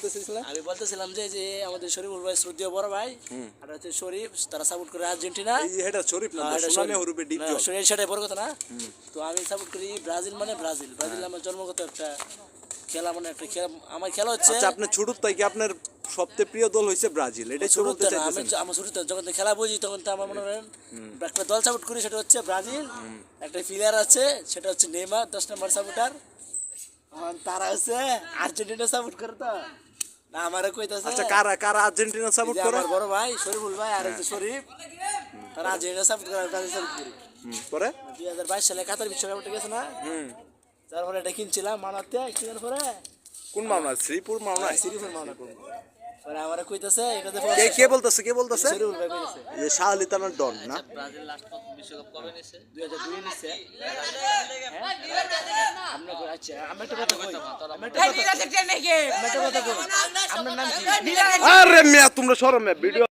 বলতে চাইছিলেন? আমি বলতেছিলাম যে আমাদের শরীফুল ভাই শ্রদ্ধেয় বড় ভাই আর হচ্ছে শরীফ, তারা সাপোর্ট করে আর্জেন্টিনা। এই এটা শরীফ না, সোনালী হরুপে ডিপ জল। সেটাই বড় কথা না। তো আমি সাপোর্ট করি ব্রাজিল, মানে ব্রাজিল আমার জন্মগত একটা খেলা, মানে একটা খেলা, আমার খেলা হচ্ছে। আচ্ছা, আপনার ছোট থেকে আপনার সবচেয়ে প্রিয় দল হইছে ব্রাজিল, এটাই তো বলতে আমি চাইতেছেন? আমার শুরুতে যখন খেলা বুঝি তখন তো আমার মনে হয় একটা দল সাপোর্ট করি, সেটা হচ্ছে ব্রাজিল। একটা প্লেয়ার আছে সেটা হচ্ছে নেইমার, 10 নম্বর সাপোর্টার। তারা হচ্ছে আর্জেন্টিনা সাপোর্ট করে তো না, আমারও কইতাছে। আচ্ছা, কারা কারা আর্জেন্টিনা সাপোর্ট করে? আমার বড় ভাই শরীফুল ভাই আর হচ্ছে শরীফ, তারা আর্জেন্টিনা সাপোর্ট করে, ব্রাজিল সাপোর্ট করি। পরে 2022 সালে কাতার বিশ্বকাপ উঠে গেছে না, তারপরে এটা কিনছিলাম মানাতে, কিনার পরে কোন মাওনা? শ্রীপুর মাওনা? শ্রীপুর মানা করবো। পরে আমারে কইতাছে এটা দেখো, কে বলতেছে? শরীফুল ভাই কইতাছে এই যে শাহ আলী তানার ডন না? ব্রাজিল লাস্ট বিশ্বকাপ কবে নিছে? 2002 নিছে। আমরা আচ্ছা, আমরা একটা কথা কই, আপনার নাম কি? আরে মিয়া, তোমরা সরো মিয়া, ভিডিও